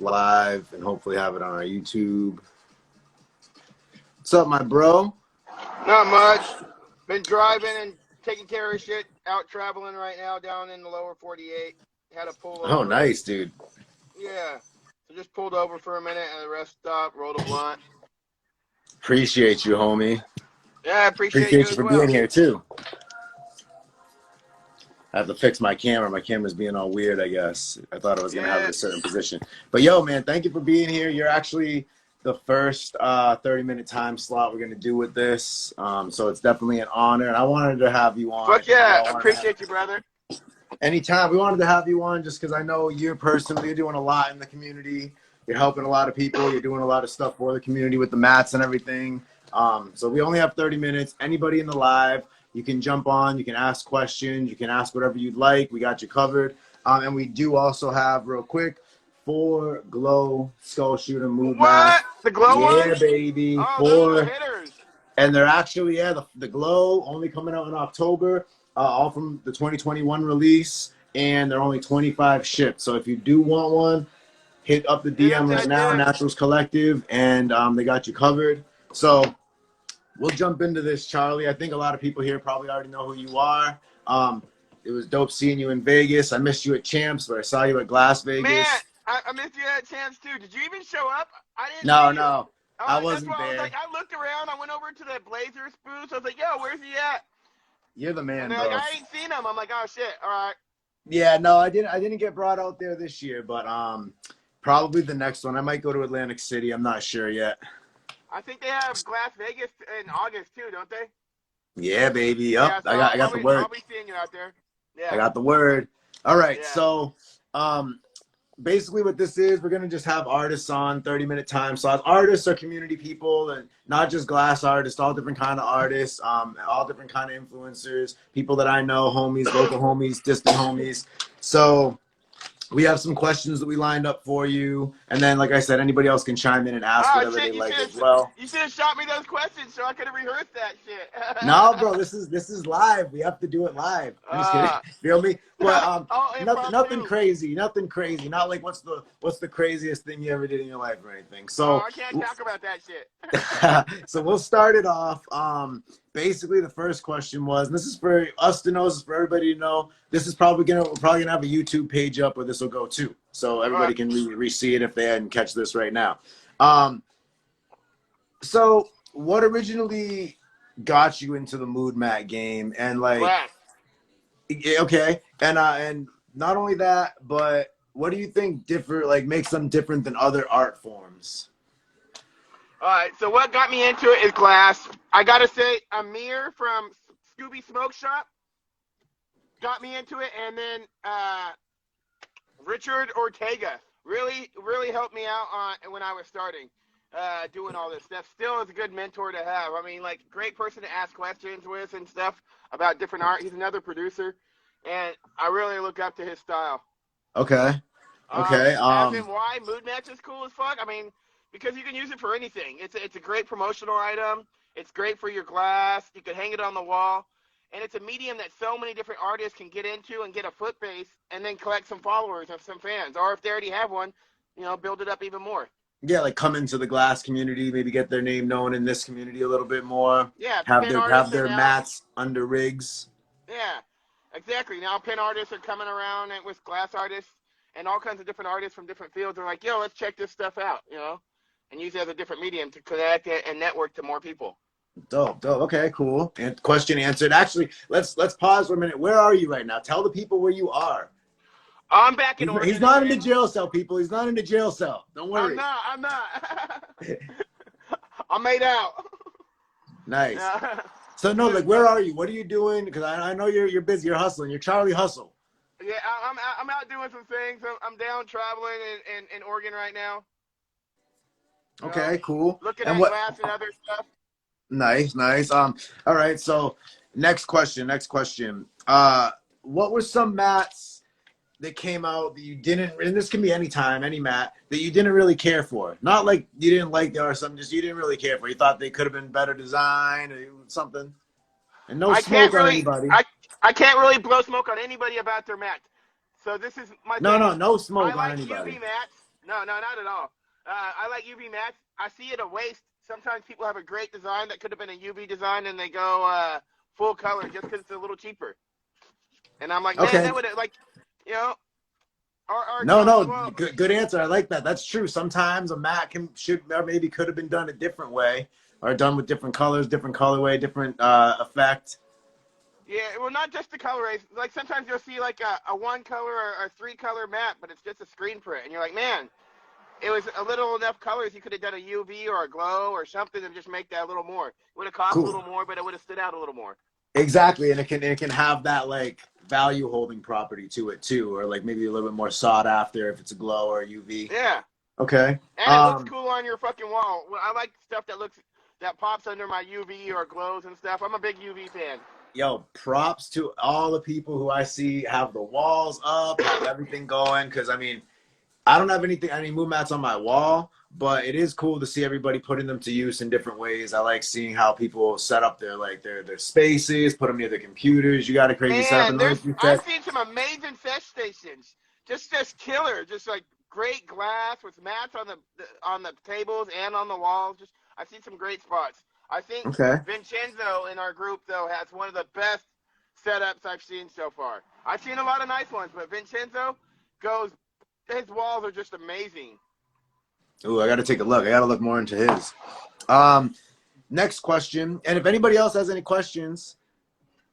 live and hopefully have it on our YouTube. What's up, my bro? Not much. Been driving and taking care of shit. Out traveling right now down in the lower 48. Had a pull over. Oh, nice, dude. Yeah. So just pulled over for a minute at a rest stop, rolled a blunt. Appreciate you, homie. Yeah, I appreciate you as for well. being here, too. I have to fix my camera. My camera's being all weird, I guess. I thought I was going to have it in a certain position. But, yo, man, thank you for being here. You're actually the first 30-minute time slot we're going to do with this. So it's definitely an honor. And I wanted to have you on. Fuck yeah. I appreciate you, brother. Anytime. We wanted to have you on just because I know you're personally doing a lot in the community. You're helping a lot of people. You're doing a lot of stuff for the community with the mats and everything. So we only have 30 minutes. Anybody in the live, you can jump on. You can ask questions. You can ask whatever you'd like. We got you covered. And we do also have, real quick, 4 glow skull shooter mood mats. What? The glow ones? Yeah, baby. Oh, 4. those are hitters. And they're actually, the glow only coming out in October. All from the 2021 release, and they're only 25 shipped. So if you do want one, hit up the DM right now, Naturals Collective, and they got you covered. So we'll jump into this, Charlie. I think a lot of people here probably already know who you are. It was dope seeing you in Vegas. I missed you at Champs, but I saw you at Glass Vegas. Man, I missed you at Champs too. Did you even show up? I didn't. No. I wasn't there. I looked around. I went over to the Blazers booth. I was like, yo, where's he at? You're the man, and they're bro. like, I ain't seen him. I'm like, oh shit, all right. Yeah, no, I didn't get brought out there this year, but probably the next one. I might go to Atlantic City. I'm not sure yet. I think they have Glass Vegas in August too, don't they? Yeah, baby. Yep. Yeah, so I got the word. I'll be seeing you out there. Yeah. I got the word. All right. Yeah. So basically what this is, we're going to just have artists on 30-minute time slots. Artists are community people, and not just glass artists, all different kind of artists, all different kind of influencers, people that I know, homies, local homies, distant homies. So we have some questions that we lined up for you. And then, like I said, anybody else can chime in and ask whatever they like as well. You should have shot me those questions so I could have rehearsed that shit. No, bro, this is live. We have to do it live. I'm just kidding. Feel me? But nothing crazy. Nothing crazy. Not like what's the craziest thing you ever did in your life or anything. So I can't talk about that shit. So we'll start it off. Basically, the first question was, and this is for us to know, this is for everybody to know. This is we're probably gonna have a YouTube page up where this will go too, so everybody can re-see it if they hadn't catch this right now. So what originally got you into the mood mat game, and like, okay, and not only that, but what do you think makes them different than other art forms? All right, so what got me into it is glass. I gotta say, Amir from Scooby Smoke Shop got me into it, and then Richard Ortega really helped me out when I was starting doing all this stuff. Still is a good mentor to have. I mean, like, great person to ask questions with and stuff about different art. He's another producer, and I really look up to his style. Okay. As in why mood mats is cool as fuck. I mean, because you can use it for anything. It's a great promotional item. It's great for your glass. You can hang it on the wall. And it's a medium that so many different artists can get into and get a foot base and then collect some followers and some fans. Or if they already have one, build it up even more. Yeah, like come into the glass community, maybe get their name known in this community a little bit more. Yeah. Have their mats under rigs. Yeah, exactly. Now pin artists are coming around with glass artists and all kinds of different artists from different fields. They're like, yo, let's check this stuff out, and use it as a different medium to connect and network to more people. Dope. Okay, cool. And question answered. Actually, let's pause for a minute. Where are you right now? Tell the people where you are. I'm back in Oregon. He's not in the jail cell, people. He's not in the jail cell. Don't worry. I'm not. I'm made out. Nice. So no, like, where are you? What are you doing? Because I know you're busy. You're hustling. You're Charlie Hustle. Yeah, I'm out doing some things. I'm down traveling in Oregon right now. Okay, cool. Looking at glass and other stuff. Nice. All right. So next question. What were some mats that came out that you didn't, and this can be any time, any mat, that you didn't really care for? Not like you didn't like them or something, just you didn't really care for. You thought they could have been better designed or something. And no smoke on anybody. I can't really blow smoke on anybody about their mat. So this is my thing. No smoke on anybody. UV mats. No, not at all. I like UV mats. I see it a waste. Sometimes people have a great design that could have been a UV design, and they go full color just because it's a little cheaper. And I'm like, man, Okay. that would like, you know, or No, well, good answer. I like that. That's true. Sometimes a mat should or maybe could have been done a different way, or done with different colors, different colorway, different effect. yeah, well, not just the color. Like sometimes you'll see like a one color or a three color mat, but it's just a screen print, and you're like, man, it was a little enough colors. You could have done a UV or a glow or something and just make that a little more. It would have cost a Cool. little more, but it would have stood out a little more. Exactly, and it can have that like value holding property to it too, or like maybe a little bit more sought after if it's a glow or a UV. Yeah. Okay. And it looks cool on your fucking wall. I like stuff that pops under my UV or glows and stuff. I'm a big UV fan. Yo, props to all the people who I see have the walls up, have everything going. Because I mean, I don't have any moon mats on my wall, but it is cool to see everybody putting them to use in different ways. I like seeing how people set up their spaces, put them near their computers. You got a crazy setup. Man, I've seen some amazing fest stations. Just killer. Just like great glass with mats on the tables and on the walls. I've seen some great spots. I think Okay. Vincenzo in our group though has one of the best setups I've seen so far. I've seen a lot of nice ones, but Vincenzo his walls are just amazing. Ooh, I got to take a look. I got to look more into his. Next question, and if anybody else has any questions.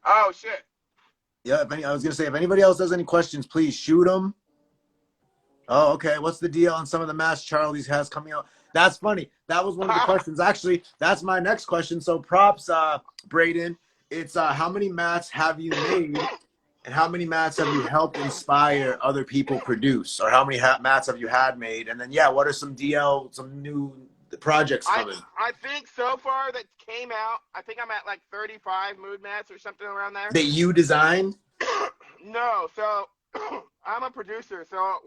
Oh shit. Yeah, I was gonna say if anybody else has any questions, please shoot them. Oh, okay. What's the deal on some of the mats Charlie's has coming out? That's funny. That was one of the questions. Actually, that's my next question. So props, Braden. It's how many mats have you made, and how many mats have you helped inspire other people produce, or how many mats have you had made? And then what are some new projects coming? I think so far that came out. I think I'm at like 35 mood mats or something around there. That you designed? No, so I'm a producer. So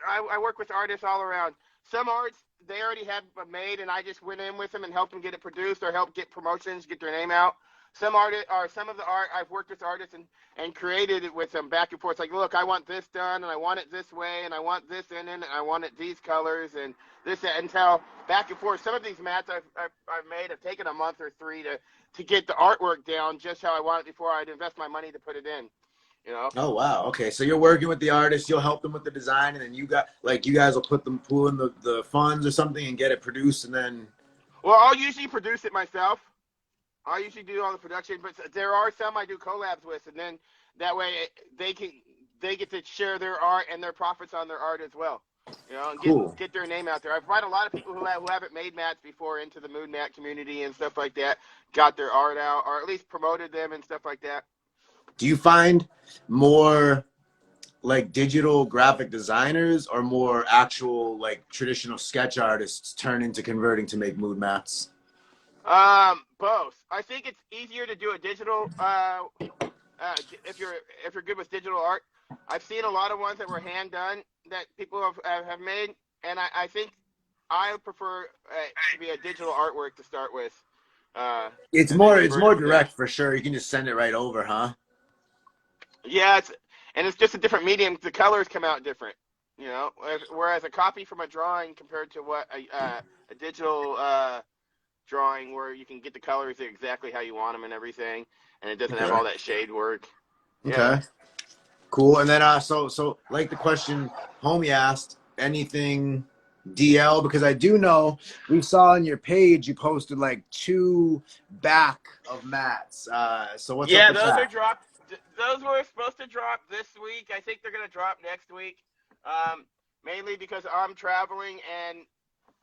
I work with artists all around. Some arts they already had made, and I just went in with them and helped them get it produced or help get promotions, get their name out. Some of the art I've worked with artists and created it with them back and forth. Like, look, I want this done, and I want it this way, and I want this in it, and I want it these colors, and this until back and forth. Some of these mats I've made have taken a month or three to get the artwork down just how I want it before I'd invest my money to put it in. You know? Oh wow. Okay, so you're working with the artist. You'll help them with the design, and then you guys will pool in the funds or something and get it produced, and then. Well, I'll usually produce it myself. I usually do all the production, but there are some I do collabs with, and then that way they get to share their art and their profits on their art as well. You know, and get their name out there. I've brought a lot of people who haven't made mats before into the moon mat community and stuff like that, got their art out, or at least promoted them and stuff like that. Do you find more like digital graphic designers or more actual like traditional sketch artists turn into converting to make mood mats? Both. I think it's easier to do a digital if you're good with digital art. I've seen a lot of ones that were hand done that people have made, and I think I prefer to be a digital artwork to start with. It's more direct for sure. You can just send it right over, huh? Yeah, it's just a different medium. The colors come out different, you know. Whereas a copy from a drawing compared to what a digital drawing where you can get the colors exactly how you want them and everything, and it doesn't have all that shade work. Yeah. Okay. Cool. And then so like the question homie asked, anything DL? Because I do know we saw on your page you posted like 2 back of mats. So what's up with those that? are dropped. Those were supposed to drop this week. I think they're gonna drop next week. Mainly because I'm traveling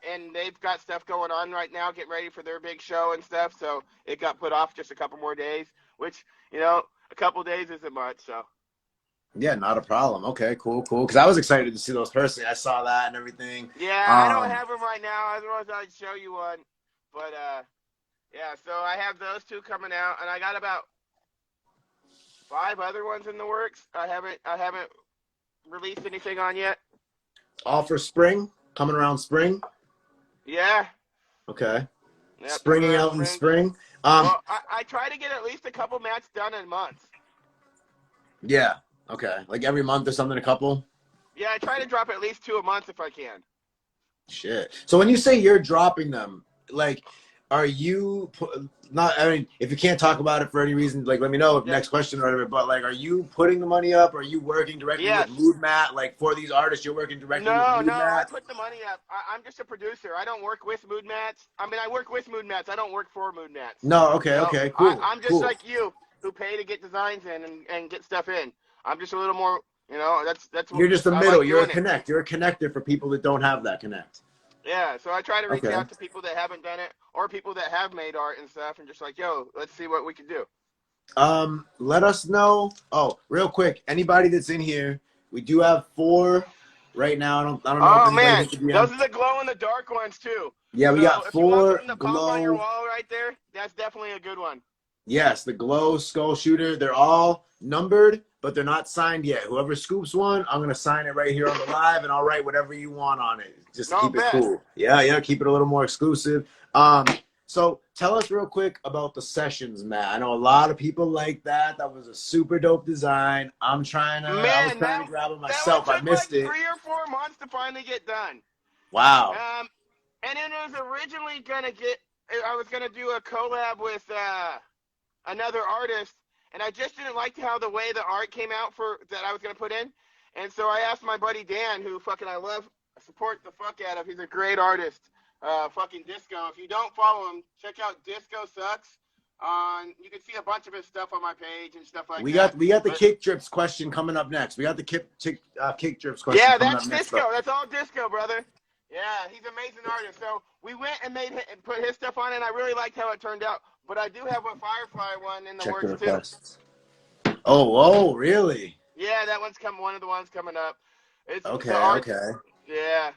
and they've got stuff going on right now, getting ready for their big show and stuff. So it got put off just a couple more days, which, you know, a couple days isn't much. So. Yeah, not a problem. Okay, cool. Because I was excited to see those personally. I saw that and everything. Yeah, I don't have them right now. Otherwise, I'd show you one. But yeah, so I have those 2 coming out, and I got about 5 other ones in the works. I haven't released anything on yet. All for spring? Coming around spring? Yeah. Okay. Yep, Springing out in spring. Well, I try to get at least a couple mats done in months. Yeah. Okay. Like every month or something, a couple? Yeah, I try to drop at least 2 a month if I can. Shit. So when you say you're dropping them, like, are you not? I mean, if you can't talk about it for any reason, like, let me know. Yeah. Next question or whatever. But like, are you putting the money up? Are you working directly Yes. with Mood Mat? Like for these artists, you're working directly with No, Mood I Mat? put the money up. I'm just a producer. I don't work with Mood Mats. I mean, I work with Mood Mats. I don't work for Mood Mats. No. You Okay. know, Okay. Cool. I'm just Cool. like you, who pay to get designs in and get stuff in. I'm just a little more, you know, that's what You're just the I middle. like You're a doing it. connect. You're a connector for people that don't have that connect. Yeah, so I try to reach Okay. out to people that haven't done it or people that have made art and stuff and just like, yo, let's see what we can do. Let us know. Oh, real quick, anybody that's in here, we do have 4 right now. I don't know if Oh anybody man, hit the DM. those are the glow in the dark ones too. Yeah, we So got if you want 4 something to pop on your glow. wall right there, that's definitely a good one. Yes, the glow skull shooter. They're all numbered, but they're not signed yet. Whoever scoops one, I'm gonna sign it right here on the live, and I'll write whatever you want on it, just to No keep it bet. cool. Yeah, keep it a little more exclusive. So tell us real quick about the sessions, Matt. I know a lot of people like that. That was a super dope design. I was trying Man, to grab it that one myself. I took like missed it. 3 or 4 months to finally get done. Wow. And it was originally I was gonna do a collab with another artist, and I just didn't like how the way the art came out for that I was gonna put in, and so I asked my buddy Dan, who fucking I love, support the fuck out of. He's a great artist. Fucking Disco. If you don't follow him, check out Disco Sucks. You can see a bunch of his stuff on my page and stuff like that. We got the kick drips question coming up next. We got the kick drips question Yeah, coming that's up next. Disco. That's all Disco, brother. Yeah, he's an amazing artist. So we went and put his stuff on it, and I really liked how it turned out. But I do have a Firefly one in the Check the works requests. Oh, really? Yeah, that one's one of the ones coming up. It's Okay, the art. okay. Yeah.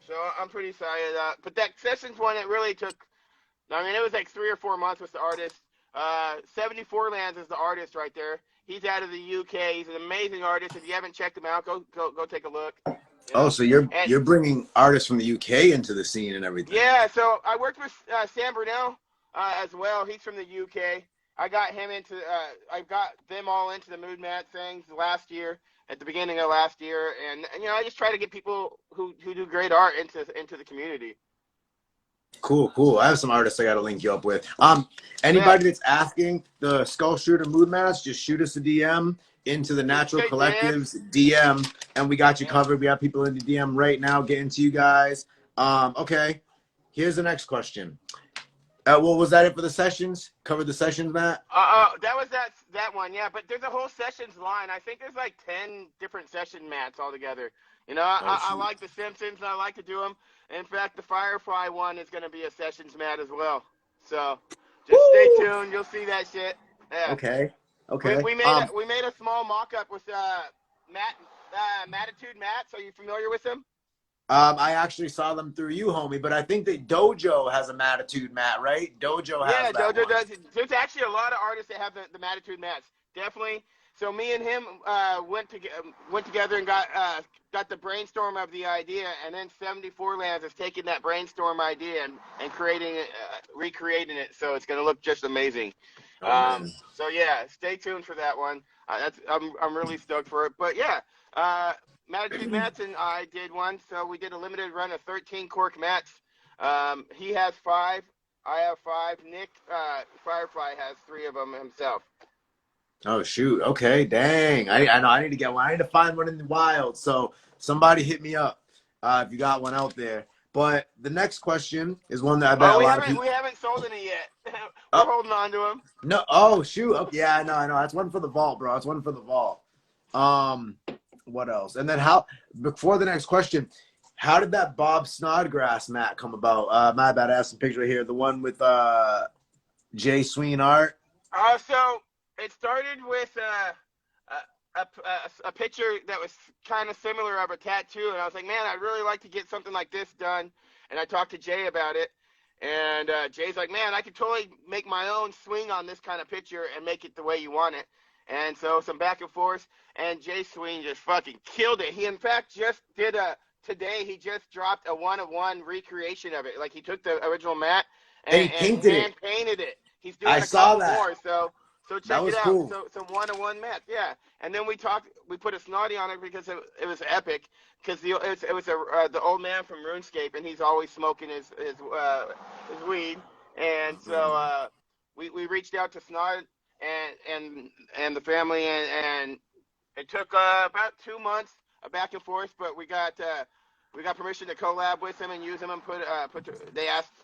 So I'm pretty excited. But that Sessions one, it really took. I mean, it was like 3 or 4 months with the artist. 74 Lands is the artist right there. He's out of the UK. He's an amazing artist. If you haven't checked him out, go take a look. You know? Oh, so you're bringing artists from the UK into the scene and everything. Yeah, so I worked with Sam Brunel as well. He's from the UK. I got them all into the Mood Mat things last year, at the beginning of last year, and you know, I just try to get people who do great art into the community. Cool. I have some artists I got to link you up with. Anybody that's asking the Skull Shooter Mood Mats, just shoot us a DM into the Natural Collectives DM, and we got you covered. We have people in the DM right now getting to you guys. Okay, here's the next question. Well, was that it for the sessions? Covered the sessions, Matt? That was that one, yeah. But there's a whole sessions line. I think there's like 10 different session mats altogether. You know, I like the Simpsons, and I like to do them. In fact, the Firefly one is going to be a sessions mat as well. So just stay tuned. You'll see that shit. Yeah. Okay. We made a small mock-up with Matitude Mats. Are you familiar with them? I actually saw them through you, homie, but I think that Dojo has a Matitude mat, right? Dojo has that Dojo one. does. There's actually a lot of artists that have the Matitude mats. Definitely. So me and him went together and got the brainstorm of the idea, and then 74 Lands has taken that brainstorm idea and creating it, recreating it, so it's gonna look just amazing. So yeah, stay tuned for that one. I'm really stoked for it. But yeah, Matitude Mats and I did one, so we did a limited run of 13 cork mats. He has 5, I have 5. Nick Firefly has 3 of them himself. Oh shoot! Okay, dang. I know I need to get one. I need to find one in the wild. So somebody hit me up if you got one out there. But the next question is one that I bet a lot of people. We haven't sold any yet. We're holding on to them. No. Oh shoot! Oh, yeah, I know. That's one for the vault, bro. That's one for the vault. What else? And then before the next question, how did that Bob Snodgrass mat come about? My bad. I have some picture right here. The one with Jay Sween art. So it started with a picture that was kind of similar of a tattoo, and I was like, man, I'd really like to get something like this done. And I talked to Jay about it, and Jay's like, man, I could totally make my own swing on this kind of picture and make it the way you want it. And so some back and forth, and Jay Sween just fucking killed it. He, in fact, just did today he just dropped a 1-of-1 recreation of it. Like, he took the original mat and he painted painted it. He's doing I a saw couple that. more, so So That check it was out. cool. So some one-on-one mats, yeah. And then we put a snotty on it because it was epic. Because it was the old man from RuneScape, and he's always smoking his weed. And so we reached out to Snod and the family, and it took about 2 months of back and forth, but we got permission to collab with them and use them and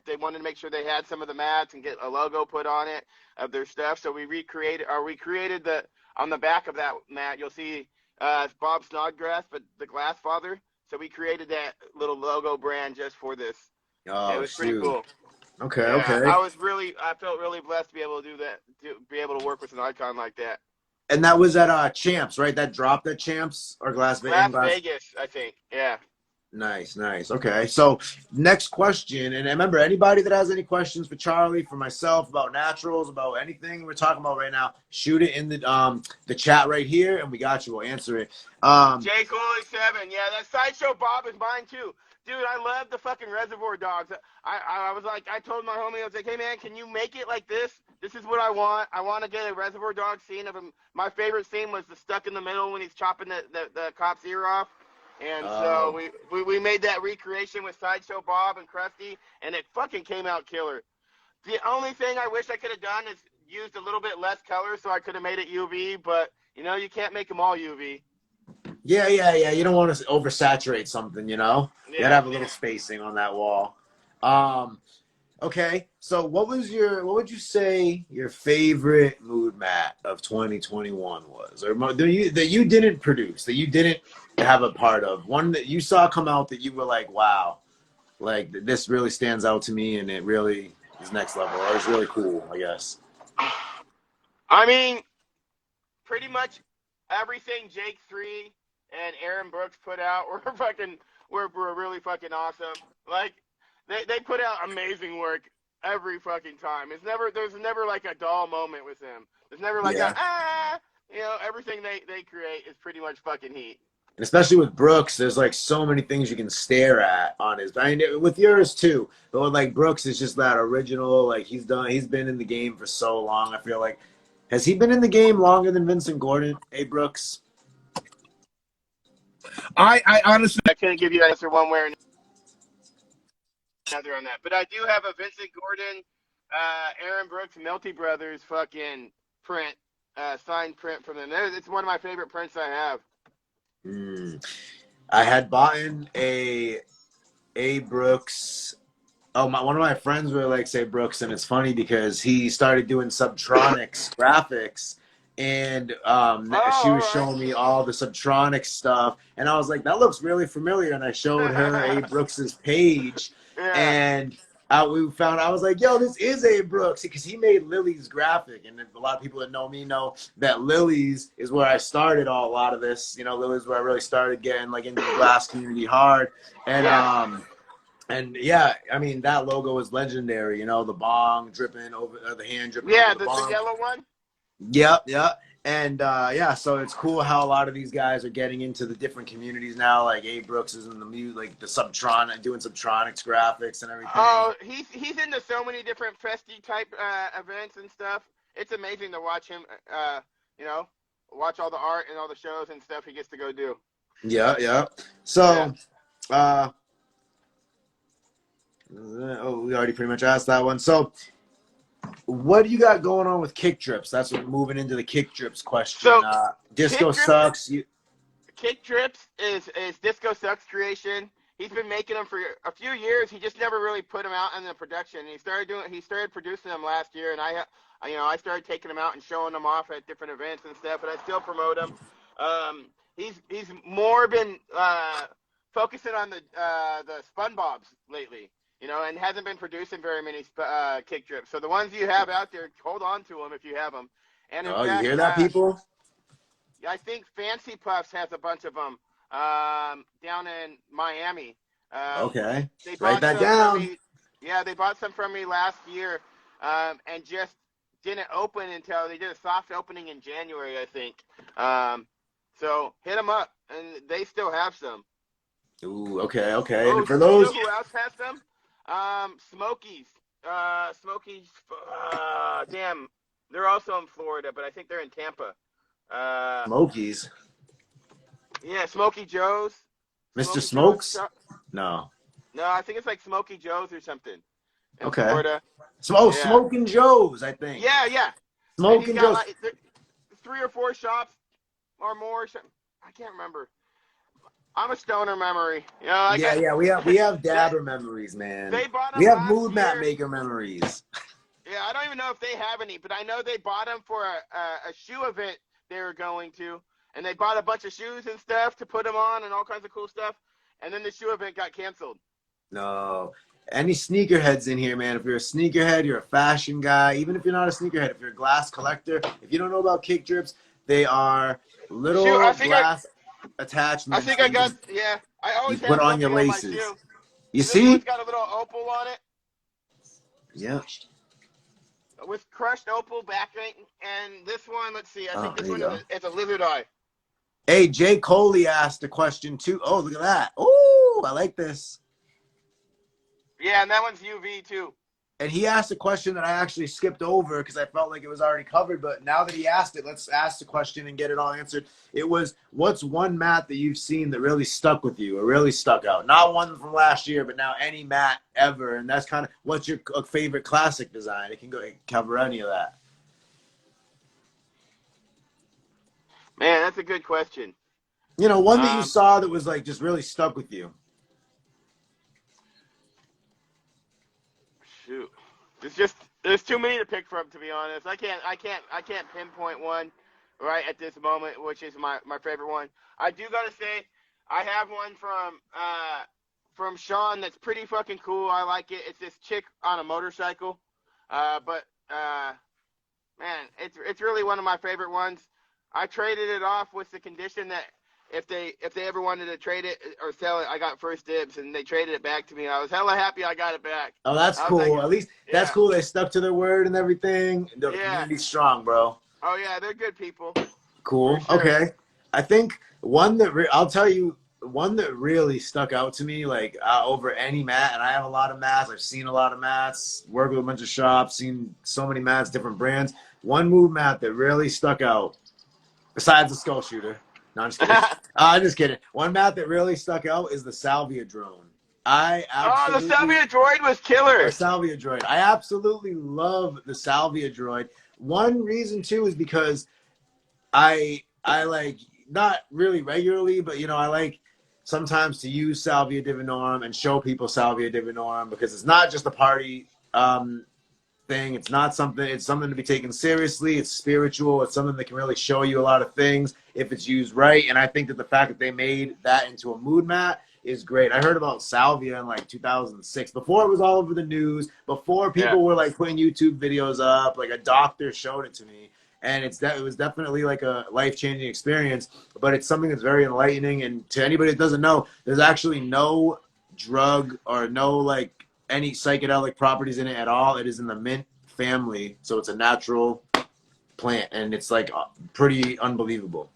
they wanted to make sure they had some of the mats and get a logo put on it of their stuff. So we created on the back of that mat, you'll see it's Bob Snodgrass, but the Glass Father. So we created that little logo brand just for this. It Oh was pretty shoot. cool. Okay, Yeah, okay. I felt really blessed to be able to do that, to be able to work with an icon like that. And that was at Champs, right? That dropped at Champs or Las Glass. Vegas, I think. Yeah. Nice, nice. Okay, so next question, and remember, anybody that has any questions for Charlie, for myself, about naturals, about anything we're talking about right now, shoot it in the chat right here, and we got you. We'll answer it. Jay Cooley 7, yeah, that Sideshow Bob is mine too, dude. I love the fucking Reservoir Dogs. I was like, I told my homie, I was like, hey man, can you make it like this? This is what I want. I want to get a Reservoir Dog scene of him. My favorite scene was the stuck in the middle when he's chopping the cop's ear off. And so we made that recreation with Sideshow Bob and Krusty, and it fucking came out killer. The only thing I wish I could have done is used a little bit less color, so I could have made it UV, but, you know, you can't make them all UV. Yeah, yeah, yeah. You don't want to oversaturate something, you know? You gotta Yeah. have a little spacing on that wall. Okay, so what would you say your favorite mood mat of 2021 was, or that you didn't produce, that you didn't have a part of, one that you saw come out that you were like, wow, like this really stands out to me, and it really is next level, or it's really cool, I guess. I mean, pretty much everything Jake 3 and Aaron Brooks put out were really fucking awesome. Like, they put out amazing work every fucking time. There's never like a dull moment with them. There's never like Yeah. you know, everything they create is pretty much fucking heat. And especially with Brooks, there's like so many things you can stare at on his. I mean, with yours too, but with like Brooks, it's just that original. Like he's been in the game for so long. I feel like, has he been in the game longer than Vincent Gordon? Hey, Brooks. I honestly, I couldn't give you an answer one way or another on that, but I do have a Vincent Gordon, Aaron Brooks, Melty Brothers fucking print, signed print from them. It's one of my favorite prints I have. I had bought a Brooks. Oh, one of my friends really likes A Brooks, and it's funny because he started doing Subtronics graphics, and she was showing me all the Subtronics stuff, and I was like, that looks really familiar, and I showed her A Brooks's page, Yeah. and I was like, yo, this is A Brooks, because he made Lily's graphic, and a lot of people that know me know that Lily's is where I started a lot of this. You know, Lily's where I really started getting like into the glass community hard, and Yeah. And yeah, I mean, that logo is legendary. You know, the bong dripping over, the hand dripping Yeah, over the the bong. yellow one. Yep, yep. And yeah, so it's cool how a lot of these guys are getting into the different communities now. Like A Brooks is in the music, like the Subtronic, doing Subtronics graphics and everything. Oh, he's into so many different festy type events and stuff. It's amazing to watch him. You know, watch all the art and all the shows and stuff he gets to go do. Yeah, yeah. So, we already pretty much asked that one. So, what do you got going on with kick drips? That's what moving into the kick drips question. So, Disco Sucks. Kick drips is Disco Sucks creation. He's been making them for a few years. He just never really put them out in the production. He started producing them last year, and I started taking them out and showing them off at different events and stuff. But I still promote them. He's more been focusing on the spun bobs lately. You know, and hasn't been producing very many kick drips. So the ones you have out there, hold on to them if you have them. And in fact, you hear that, people? I think Fancy Puffs has a bunch of them down in Miami. Okay, they write that down. They bought some from me last year, and just didn't open until they did a soft opening in January, I think. So hit them up, and they still have some. Ooh, okay, okay. Oh, And for those, you know who else has them? Smokies. Smokies. Damn. They're also in Florida, but I think they're in Tampa. Smokies. Yeah, Smoky Joe's. Mr. Smoky Joe's Smokes? shop. No. No, I think it's like Smoky Joe's or something in Okay. Florida. Yeah. Smoking Joe's, I think. Yeah, yeah. And he's Smoking got Joe's. like 3 or 4 shops or more. I can't remember. I'm a stoner memory. You know, Yeah. We have dabber memories, man. They bought them We have last mood mat year. maker memories. Yeah, I don't even know if they have any, but I know they bought them for a shoe event they were going to, and they bought a bunch of shoes and stuff to put them on and all kinds of cool stuff, and then the shoe event got canceled. No. Any sneakerheads in here, man. If you're a sneakerhead, you're a fashion guy. Even if you're not a sneakerhead, if you're a glass collector, if you don't know about kick drips, they are little glass attachments. I think I got, yeah. I always you put on your laces. You see? This one's got a little opal on it. Yeah. With crushed opal backing, and this one, let's see, I think this one is a lizard eye. Hey, Jay Coley asked a question too. Oh, look at that. Oh, I like this. Yeah, and that one's UV too. And he asked a question that I actually skipped over because I felt like it was already covered. But now that he asked it, let's ask the question and get it all answered. It was, what's one mat that you've seen that really stuck with you or really stuck out? Not one from last year, but now any mat ever. And that's kind of, what's your favorite classic design? It can cover any of that. Man, that's a good question. You know, one that you saw that was like just really stuck with you. Shoot, there's too many to pick from, to be honest. I can't pinpoint one right at this moment, which is my favorite one. I do gotta say, I have one from Sean that's pretty fucking cool. I like it. It's this chick on a motorcycle, but man, it's really one of my favorite ones. I traded it off with the condition that if they ever wanted to trade it or sell it, I got first dibs, and they traded it back to me. I was hella happy I got it back. Oh, that's cool. Like, at least that's cool. They stuck to their word and everything. The community's strong, bro. Oh yeah, they're good people. Cool. Sure. Okay. I think one that I'll tell you one that really stuck out to me, like over any mat, and I have a lot of mats. I've seen a lot of mats, worked with a bunch of shops, seen so many mats, different brands. One move mat that really stuck out, besides the skull shooter. No, I'm just kidding. I'm just kidding. One mat that really stuck out is the Salvia drone. The Salvia droid was killer. The Salvia droid. I absolutely love the Salvia droid. One reason too is because I like, not really regularly, but I like sometimes to use Salvia Divinorum and show people Salvia Divinorum, because it's not just a party thing. It's something to be taken seriously. It's spiritual. It's something that can really show you a lot of things if it's used right. And I think that the fact that they made that into a mood mat is great. I heard about Salvia in like 2006, before it was all over the news, before people were like putting YouTube videos up. Like a doctor showed it to me, and it was definitely like a life-changing experience. But it's something that's very enlightening. And to anybody that doesn't know, there's actually no drug or no like any psychedelic properties in it at all. It is in the mint family, so it's a natural plant, and it's like pretty unbelievable.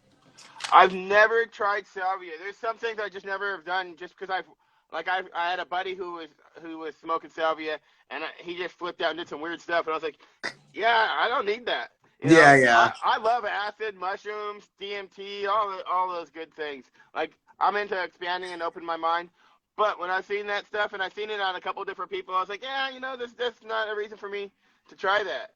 I've never tried Salvia. There's some things I just never have done, just because I had a buddy who was smoking Salvia, and he just flipped out and did some weird stuff, and I was like, yeah, I don't need that. Yeah. I love acid, mushrooms, DMT, all those good things. Like, I'm into expanding and opening my mind. But when I've seen that stuff, and I've seen it on a couple different people, I was like, yeah, that's not a reason for me to try that.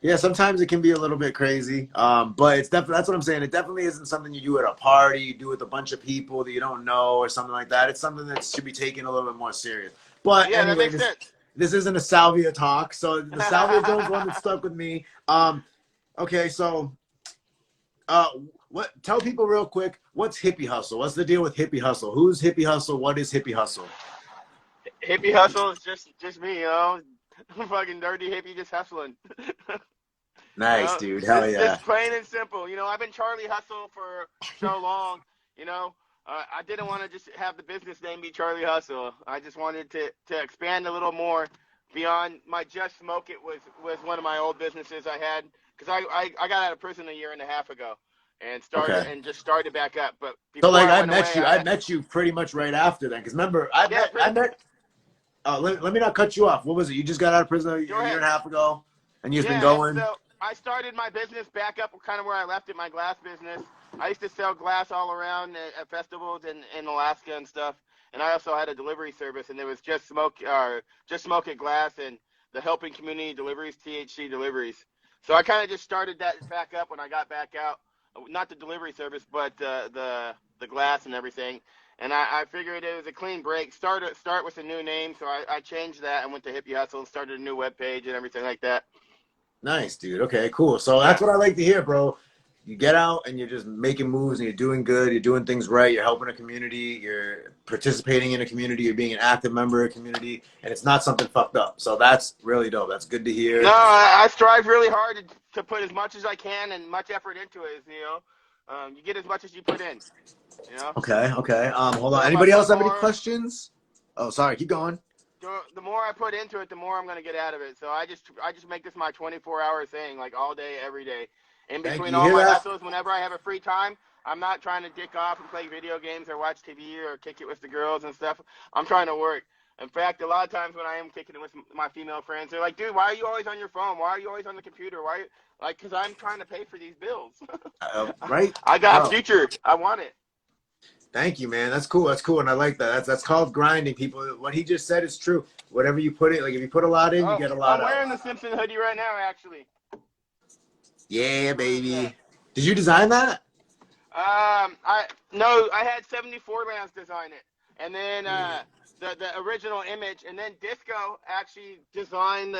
Yeah, sometimes it can be a little bit crazy, but it's definitely, that's what I'm saying. It definitely isn't something you do at a party, you do with a bunch of people that you don't know or something like that. It's something that should be taken a little bit more serious. But yeah, anyway, that makes sense. This isn't a Salvia talk, so the Salvia drone's one that stuck with me. Okay, so tell people real quick, what's Hippy Hustle? What's the deal with Hippy Hustle? Who's Hippy Hustle? What is Hippy Hustle? Hippy Hustle is just me, fucking dirty hippie, just hustling. Nice, dude. Hell yeah. Just plain and simple. I've been Charlie Hustle for so long. I didn't want to just have the business name be Charlie Hustle. I just wanted to expand a little more beyond my Just Smoke It was one of my old businesses I had, because I got out of prison a year and a half ago and started back up. But so like I met you pretty much right after then, because remember I met. Let me not cut you off. What was it? You just got out of prison a year and a half ago, and you've been going? I started my business back up kind of where I left it, my glass business. I used to sell glass all around at festivals in Alaska and stuff. And I also had a delivery service, and there was just smoke at glass and the helping community deliveries, THC deliveries. So I kind of just started that back up when I got back out. Not the delivery service, but the glass and everything. And I figured it was a clean break. Start with a new name, so I changed that and went to Hippy Hustle and started a new webpage and everything like that. Nice, dude. Okay, cool. So that's what I like to hear, bro. You get out and you're just making moves and you're doing good. You're doing things right. You're helping a community. You're participating in a community. You're being an active member of a community. And it's not something fucked up. So that's really dope. That's good to hear. No, I strive really hard to put as much as I can and much effort into it. You get as much as you put in. You know? Okay. Hold on. Anybody else have any questions? Oh, sorry. Keep going. The more I put into it, the more I'm going to get out of it. So I just make this my 24-hour thing, like all day, every day. In between all my hustles, whenever I have a free time, I'm not trying to dick off and play video games or watch TV or kick it with the girls and stuff. I'm trying to work. In fact, a lot of times when I am kicking it with my female friends, they're like, dude, why are you always on your phone? Why are you always on the computer? Because I'm trying to pay for these bills. Right? I got a future. I want it. Thank you, man. That's cool. And I like that. That's called grinding, people. What he just said is true. Whatever you put in, like if you put a lot in, you get a lot out. I'm wearing the Simpson hoodie right now, actually. Yeah, baby. Did you design that? I had 74 Lands design it. And then the original image, and then Disco actually designed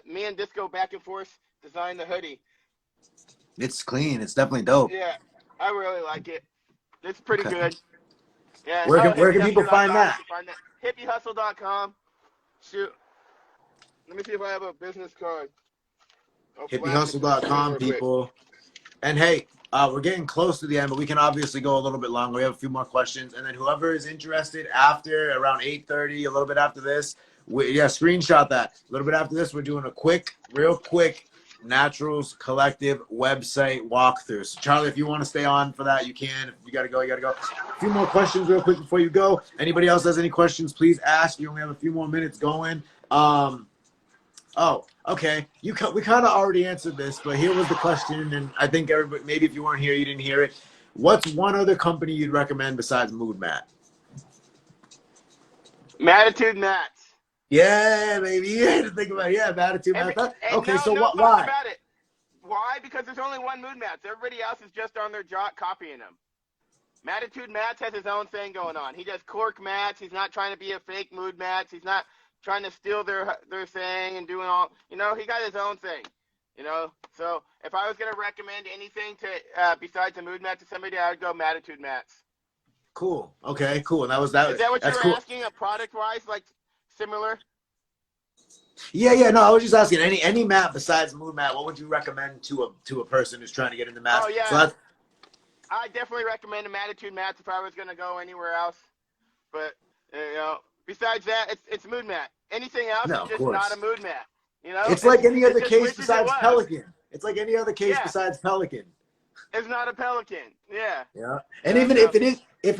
me and Disco back and forth designed the hoodie. It's clean. It's definitely dope. Yeah, I really like it. It's pretty good. Yeah. Where can people find that? HippyHustle.com. Shoot. Let me see if I have a business card. HippyHustle.com, people. And hey, we're getting close to the end, but we can obviously go a little bit longer. We have a few more questions, and then whoever is interested after around 8:30, a little bit after this, screenshot that. A little bit after this, we're doing a real quick Naturals Collective website walkthrough. So Charlie, if you want to stay on for that, you can. If you gotta go, you gotta go. A few more questions real quick before you go. Anybody else has any questions, please ask. You only have a few more minutes going. Oh, okay. We kind of already answered this, but here was the question, and I think everybody, maybe if you weren't here, you didn't hear it. What's one other company you'd recommend besides Mood Mat? Matitude Mats. Yeah, baby. You had to think about it. Yeah, Matitude Mat. Okay, so why? About it. Why? Because there's only one Mood Mats. Everybody else is just on their job copying them. Matitude Mats has his own thing going on. He does cork mats. He's not trying to be a fake Mood Mats. He's not trying to steal their thing and doing all, he got his own thing, So if I was going to recommend anything to besides a Mood Mat to somebody, I would go Matitude Mats. Cool. Okay, cool. And that was that. Is that what you were asking, a product-wise, like similar? Yeah. No, I was just asking any mat besides Mood Mat. What would you recommend to a person who's trying to get into mats? Oh yeah. So I definitely recommend a Matitude Mats if I was going to go anywhere else. But besides that, it's Mood Mat. Anything else is just not a Mood Mat. It's like any other case besides Pelican. It's like any other case besides Pelican. It's not a Pelican. Yeah. Yeah. And even if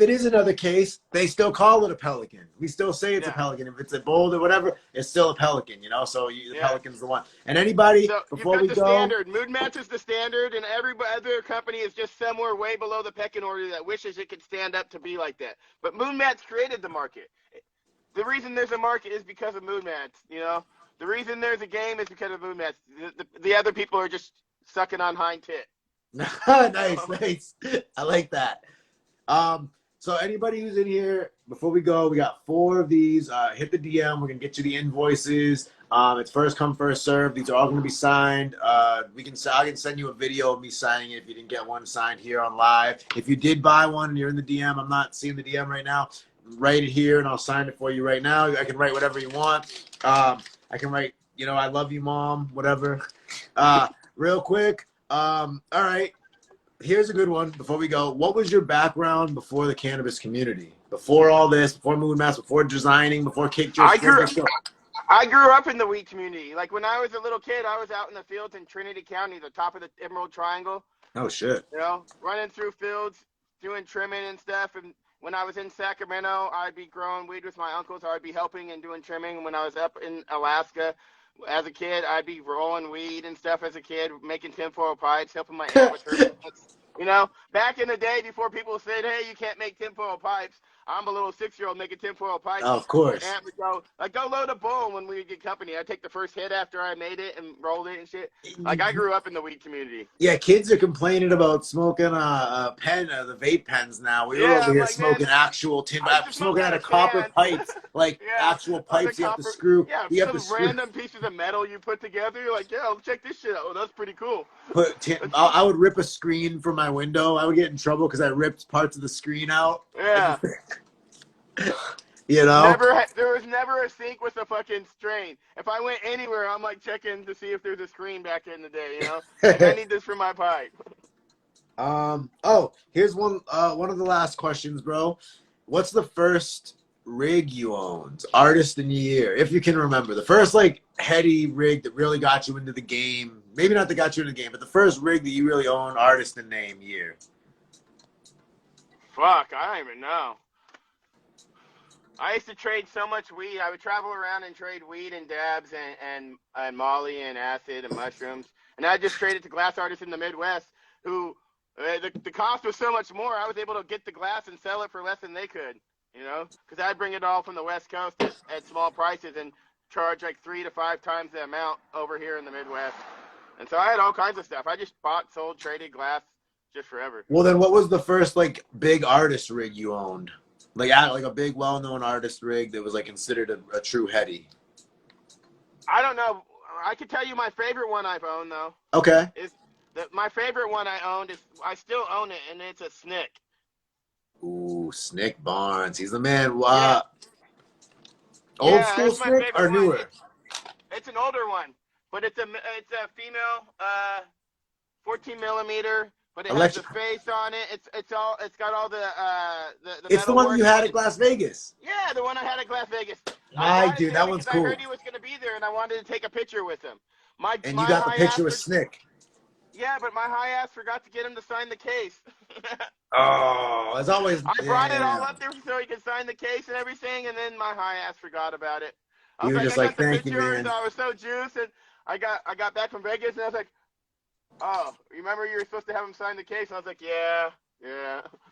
it is another case, they still call it a Pelican. We still say it's a Pelican. If it's a Bold or whatever, it's still a Pelican, So the Pelican's the one. And anybody, before we go. Standard. Mood Mats is the standard, and every other company is just somewhere way below the pecking order that wishes it could stand up to be like that. But Mood Mats created the market. The reason there's a market is because of Mood Mats, The reason there's a game is because of Mood Mats. The other people are just sucking on hind tit. Nice. I like that. So anybody who's in here, before we go, we got 4 of these. Hit the DM. We're gonna get you the invoices. It's first come, first serve. These are all gonna be signed. I can send you a video of me signing it if you didn't get one signed here on live. If you did buy one and you're in the DM, I'm not seeing the DM right now. Write it here and I'll sign it for you right now. I can write whatever you want. I can write, I love you, Mom, whatever. Real quick. All right. Here's a good one before we go. What was your background before the cannabis community? Before all this, before Mood Mats, before designing, before Cake Chips? I grew up in the weed community. Like when I was a little kid, I was out in the fields in Trinity County, the top of the Emerald Triangle. Oh, shit. Running through fields, doing trimming and stuff. And when I was in Sacramento, I'd be growing weed with my uncles. I'd be helping and doing trimming. When I was up in Alaska, As a kid, I'd be rolling weed and stuff as a kid, making tinfoil pipes, helping my aunt with her business. You know, back in the day before people said, hey, you can't make tinfoil pipes, I'm a little 6-year-old making tinfoil pipes. Of course. My aunt would go, like, go load a bowl when we would get company. I'd take the first hit after I made it and rolled it and shit. Like, I grew up in the weed community. Yeah, kids are complaining about smoking a pen, the vape pens now. We were over I'm here like, smoking man, actual I used to smoke smoking out out of of copper cans. pipes, like Yeah, actual out of pipes. You have to copper. screw. Yeah, You have to some screw. random pieces of metal you put together. You're like, yeah, check this shit out. Oh, that's pretty cool. I would rip a screen from my window. I would get in trouble because I ripped parts of the screen out. Yeah. You know? There was never a sink with a fucking strain. If I went anywhere, I'm like checking to see if there's a screen back in the day, you know? Like, I need this for my pipe. Oh, here's one of the last questions, bro. What's the first rig you owned? Artist and year, if you can remember. The first, like, heady rig that really got you into the game. Maybe not that got you into the game, but the first rig that you really owned, artist and name, year. Fuck, I don't even know. I used to trade so much weed. I would travel around and trade weed and dabs and molly and acid and mushrooms. And I just traded to glass artists in the Midwest who the cost was so much more. I was able to get the glass and sell it for less than they could, you know, because I'd bring it all from the West Coast at small prices and charge like 3 to 5 times the amount over here in the Midwest. And so I had all kinds of stuff. I just bought, sold, traded glass just forever. Well, then what was the first, like, big artist rig you owned? Like a big, well-known artist rig that was, like, considered a true heady. I don't know. I could tell you my favorite one I've owned, though. Okay. My favorite one I owned is, I still own it, and it's a Snick. Ooh, Snick Barnes. He's the man. Yeah. Old school Snick or newer? It's an older one, but it's a female 14 millimeter. But it has the face on it. It's got all the It's the one that you had at Las Vegas. Yeah, the one I had at Las Vegas. Dude, that one's cool. I heard he was gonna be there, and I wanted to take a picture with him. And you got the picture with Snick. Yeah, but my high ass forgot to get him to sign the case. Oh, as always. I brought it all up there so he could sign the case and everything, and then my high ass forgot about it. I was just like, thank you, man. I was so juiced, and I got back from Vegas, and I was like, oh, remember you were supposed to have him sign the case? And I was like, yeah.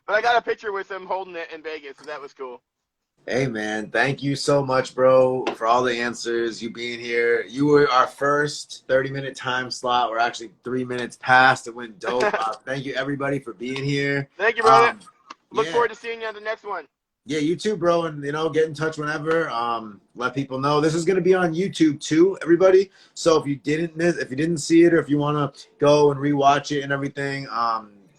But I got a picture with him holding it in Vegas, so that was cool. Hey, man, thank you so much, bro, for all the answers, you being here. You were our first 30-minute time slot. We're actually 3 minutes past. It went dope. Thank you, everybody, for being here. Thank you, brother. Look forward to seeing you on the next one. Yeah, you too, bro, and, get in touch whenever. Let people know. This is going to be on YouTube, too, everybody. So if you didn't see it, or if you want to go and rewatch it and everything,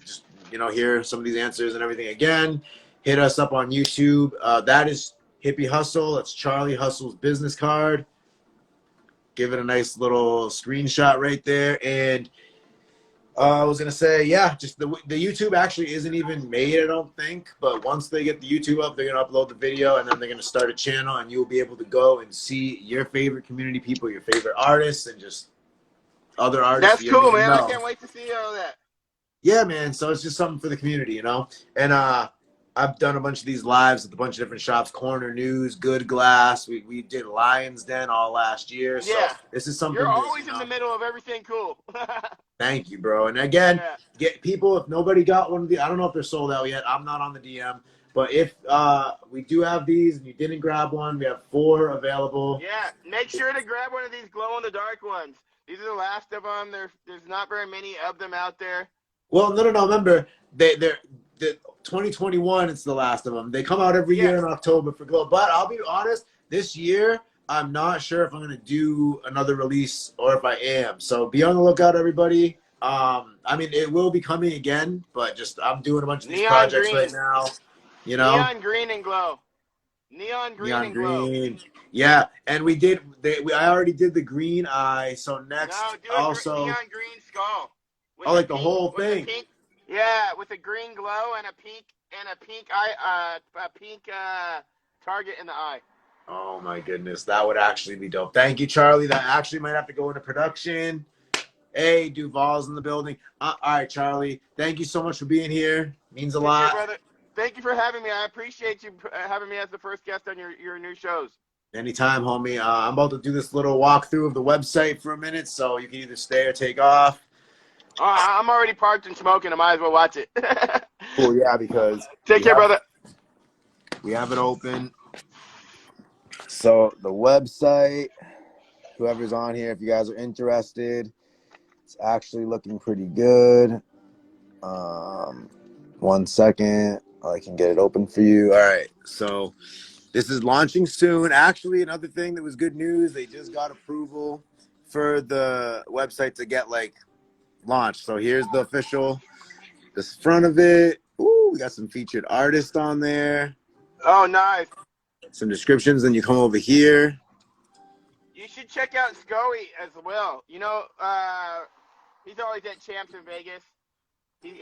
just, hear some of these answers and everything again, hit us up on YouTube. That is Hippy Hustle. That's Charlie Hustle's business card. Give it a nice little screenshot right there. And I was going to say, yeah, just the YouTube actually isn't even made, I don't think. But once they get the YouTube up, they're going to upload the video, and then they're going to start a channel, and you'll be able to go and see your favorite community people, your favorite artists, and just other artists. That's cool, man. I can't wait to see all that. Yeah, man. So it's just something for the community, And I've done a bunch of these lives at a bunch of different shops, Corner News, Good Glass. We did Lion's Den all last year. Yeah. So this is something. You're always in the middle of everything cool. Thank you, bro. And again, get people, if nobody got one of the, I don't know if they're sold out yet. I'm not on the DM. But if we do have these and you didn't grab one, we have 4 available. Yeah. Make sure to grab one of these glow-in-the-dark ones. These are the last of them. There's not very many of them out there. Well, no. Remember, they're 2021, it's the last of them. They come out every year in October for Glow. But I'll be honest, this year, I'm not sure if I'm going to do another release or if I am. So be on the lookout, everybody. It will be coming again, but I'm doing a bunch of these projects right now. Neon green and glow. Neon green and glow. Yeah, and I already did the green eye. So next, also neon green skull. Like the whole thing. Yeah, with a green glow and a pink eye, target in the eye. Oh my goodness, that would actually be dope. Thank you, Charlie. That actually might have to go into production. Hey, Duval's in the building. All right, Charlie. Thank you so much for being here. Means a lot. Brother. Thank you for having me. I appreciate you having me as the first guest on your new shows. Anytime, homie. I'm about to do this little walkthrough of the website for a minute, so you can either stay or take off. I'm already parked and smoking. I might as well watch it. Cool, yeah, because Take care, brother. we have it open. So the website, whoever's on here, if you guys are interested, it's actually looking pretty good. 1 second, I can get it open for you. All right, so this is launching soon. Actually, another thing that was good news, they just got approval for the website to get like launched. So here's the official, this front of it. Ooh, we got some featured artists on there. Oh, nice. Some descriptions, then you come over here. You should check out Scully as well. You know, he's always at Champs in Vegas.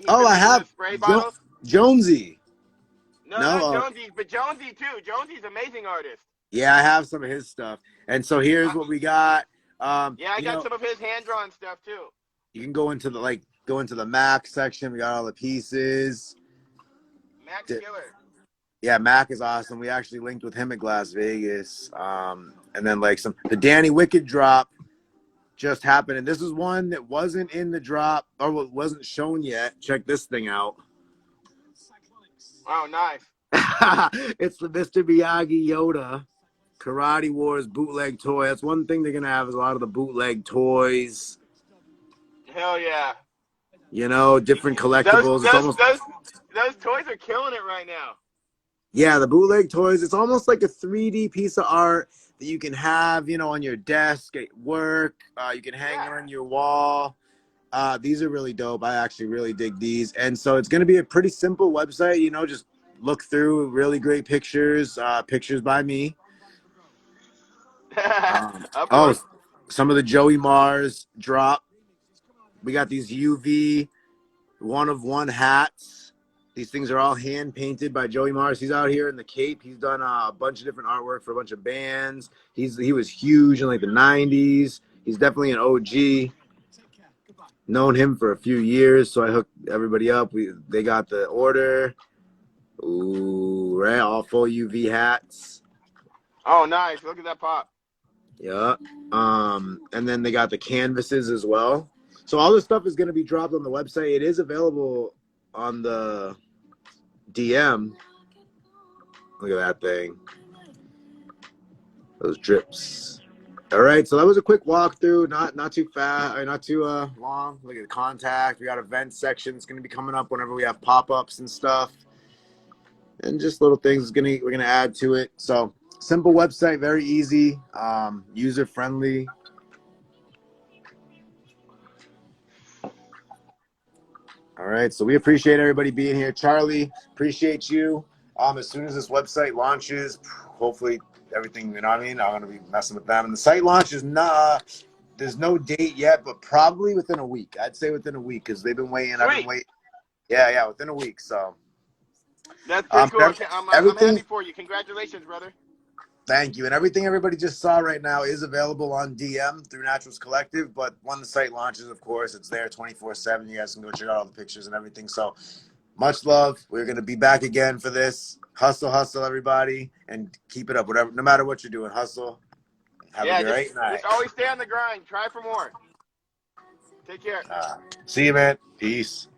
I have spray bottles. Jonesy. No, not Jonesy, but Jonesy too. Jonesy's an amazing artist. Yeah, I have some of his stuff. And so here's what we got. Yeah, I got some of his hand-drawn stuff too. You can go into the Mac section. We got all the pieces. Mac's killer. Yeah, Mac is awesome. We actually linked with him at Las Vegas. And then like the Danny Wicked drop just happened. And this is one that wasn't in the drop or wasn't shown yet. Check this thing out. Oh, nice. It's the Mr. Miyagi Yoda Karate Wars bootleg toy. That's one thing they're going to have is a lot of the bootleg toys. Hell yeah. You know, different collectibles. Those toys are killing it right now. Yeah, the bootleg toys. It's almost like a 3D piece of art that you can have, you know, on your desk at work. You can hang on your wall. These are really dope. I actually really dig these. And so it's going to be a pretty simple website, you know, just look through really great pictures, pictures by me. Some of the Joey Mars drop. We got these UV one-of-one hats. These things are all hand painted by Joey Mars. He's out here in the Cape. He's done a bunch of different artwork for a bunch of bands. He was huge in like the 90s. He's definitely an OG. Known him for a few years, so I hooked everybody up. They got the order. Ooh, right, all full UV hats. Oh, nice. Look at that pop. Yeah. And then they got the canvases as well. So all this stuff is going to be dropped on the website. It is available on the DM. Look at that thing. Those drips. All right, so that was a quick walkthrough, not too fast, or not too long. Look at the contact. We got event section. It's going to be coming up whenever we have pop-ups and stuff, and just little things. We're gonna add to it. So simple website, very easy, user friendly. All right, so we appreciate everybody being here. Charlie, appreciate you. As soon as this website launches, hopefully everything, you know what I mean? I'm going to be messing with them. And the site launch is there's no date yet, but probably within a week. I'd say within a week because they've been waiting. I've been waiting. Yeah, within a week. So that's pretty cool. I'm happy for you. Congratulations, brother. Thank you. And everything everybody just saw right now is available on DM through Naturals Collective. But when the site launches, of course, it's there 24/7. You guys can go check out all the pictures and everything. So much love. We're going to be back again for this. Hustle, everybody. And keep it up. Whatever, no matter what you're doing, hustle. Have a great night. Just always stay on the grind. Try for more. Take care. See you, man. Peace.